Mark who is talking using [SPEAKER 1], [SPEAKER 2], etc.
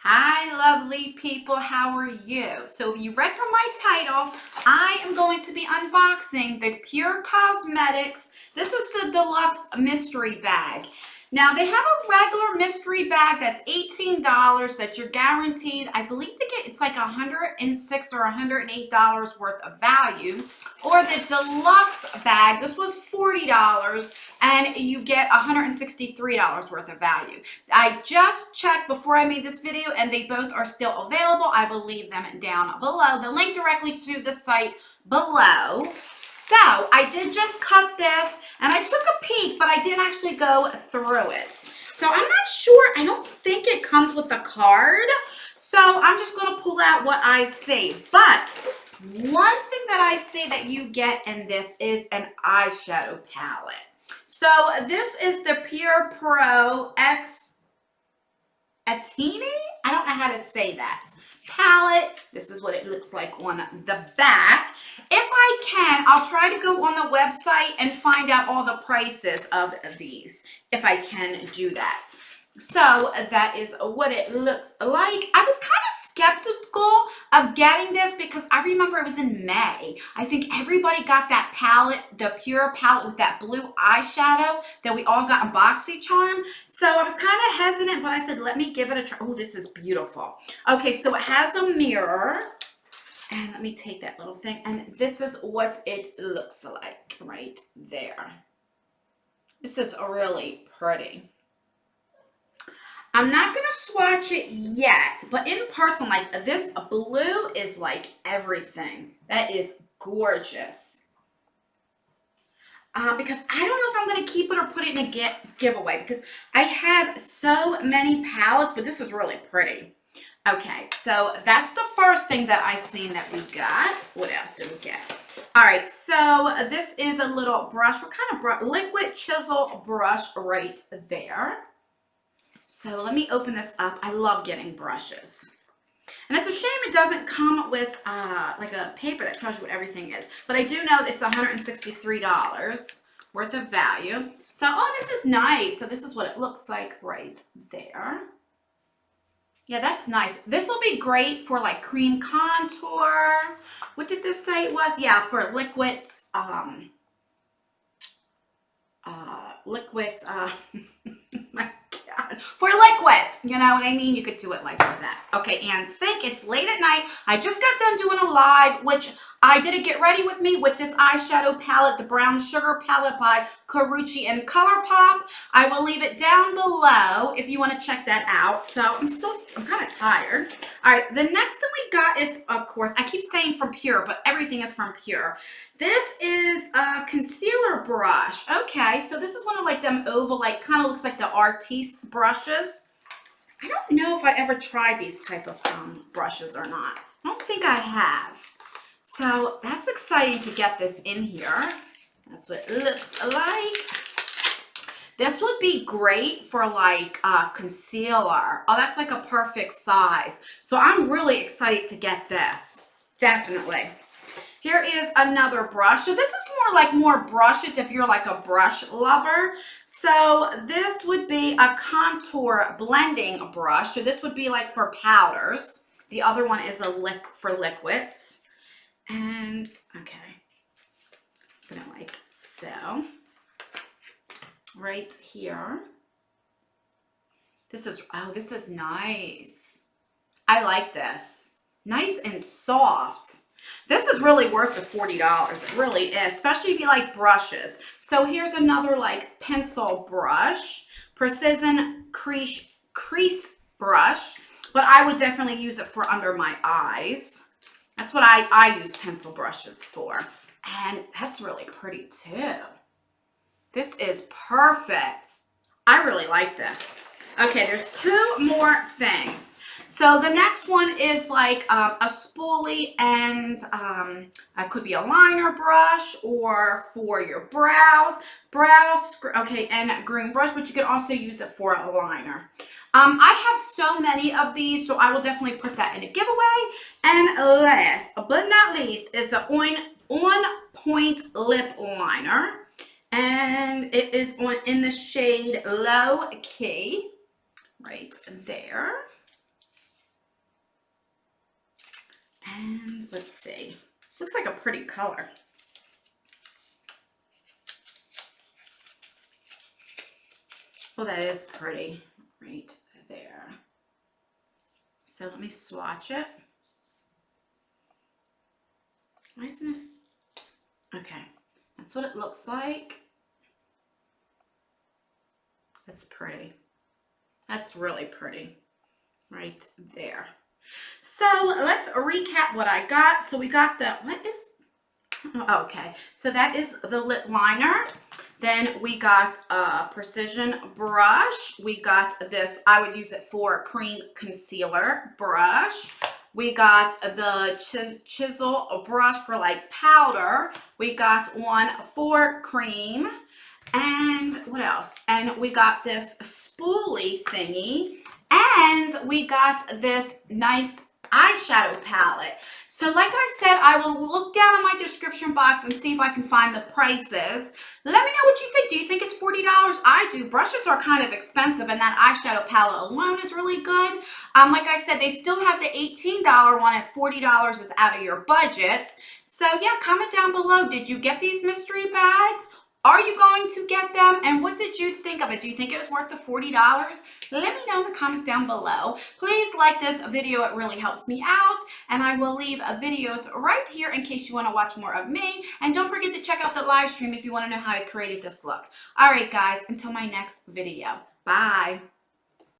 [SPEAKER 1] Hi, lovely people. How are you? So you read from my title, I am going to be unboxing the Pure Cosmetics. This is the Deluxe Mystery Bag. Now, they have a regular mystery bag that's $18 that you're guaranteed. I believe to get it's like $106 or $108 worth of value. Or the deluxe bag, this was $40 and you get $163 worth of value. I just checked before I made this video and they both are still available. I will leave them down below. The link directly to the site below. So I did just cut this and I took a peek, but I didn't actually go through it. So I'm not sure. I don't think it comes with a card. So I'm just going to pull out what I see. But one thing that I see that you get in this is an eyeshadow palette. So this is the Pure Pro X Atini? I don't know how to say that. Palette. This is what it looks like on the back. If I can, I'll try to go on the website and find out all the prices of these, if I can do that. So that is what it looks like. I was kind of skeptical of getting this because I remember it was in May. I think everybody got that palette, the Pure palette with that blue eyeshadow that we all got in BoxyCharm. So I was kind of hesitant, but I said, let me give it a try. Oh, this is beautiful. Okay, so it has a mirror. And let me take that little thing. And this is what it looks like right there. This is really pretty. I'm not going to swatch it yet, but in person, like this blue is like everything. That is gorgeous. Because I don't know if I'm going to keep it or put it in a giveaway because I have so many palettes, but this is really pretty. Okay, so that's the first thing that I seen that we got. What else did we get? All right, so this is a little brush. What kind of brush? Liquid chisel brush right there. So let me open this up. I love getting brushes. And it's a shame it doesn't come with like a paper that tells you what everything is. But I do know it's $163 worth of value. So, oh, this is nice. So this is what it looks like right there. Yeah, that's nice. This will be great for like cream contour. What did this say it was? Yeah, for liquids. My God, for liquids, you know what I mean? You could do it like that. Okay, and think it's late at night. I just got done doing a live, which I did a get ready with me with this eyeshadow palette, the Brown Sugar palette by Carucci and ColourPop. I will leave it down below if you want to check that out. So I'm kind of tired. All right, the next thing we got is, of course, I keep saying from Pure, but everything is from Pure. This is a concealer brush. Okay, so this is one of like them oval, like kind of looks like the Artiste brushes. I don't know if I ever tried these type of brushes or not. I don't think I have. So that's exciting to get this in here. That's what it looks like. This would be great for like concealer. Oh, that's like a perfect size. So I'm really excited to get this. Definitely. Here is another brush. So this is more brushes if you're like a brush lover. So this would be a contour blending brush. So this would be like for powders. The other one is for liquids. And okay, put it like so. Right here. This is nice. I like this. Nice and soft. This is really worth the $40. It really is, especially if you like brushes. So here's another like pencil brush, precision crease brush, but I would definitely use it for under my eyes. That's what I use pencil brushes for. And that's really pretty too. This is perfect. I really like this. Okay, there's two more things. So the next one is like a spoolie and it could be a liner brush or for your brows, okay, and green brush, but you can also use it for a liner. I have so many of these, so I will definitely put that in a giveaway. And last but not least is the On Point Lip Liner. And it is in the shade Low Key, right there. And let's see. Looks like a pretty color. Oh, that is pretty right there. So let me swatch it. Niceness. Okay, that's what it looks like. That's pretty. That's really pretty right there. So let's recap what I got. So we got the, okay, so that is the lip liner. Then we got a precision brush. We got this, I would use it for cream concealer brush. We got the chisel brush for like powder. We got one for cream. And what else? And we got this spoolie thingy. And we got this nice eyeshadow palette. So like I said, I will look down in my description box and see if I can find the prices. Let me know what you think. Do you think it's $40? I do. Brushes are kind of expensive, and that eyeshadow palette alone is really good. Like I said, they still have the $18 one at $40 is out of your budget. So yeah, comment down below. Did you get these mystery bags? Are you going to get them? And what did you think of it? Do you think it was worth the $40? Let me know in the comments down below. Please like this video. It really helps me out. And I will leave videos right here in case you want to watch more of me. And don't forget to check out the live stream if you want to know how I created this look. All right, guys, until my next video. Bye.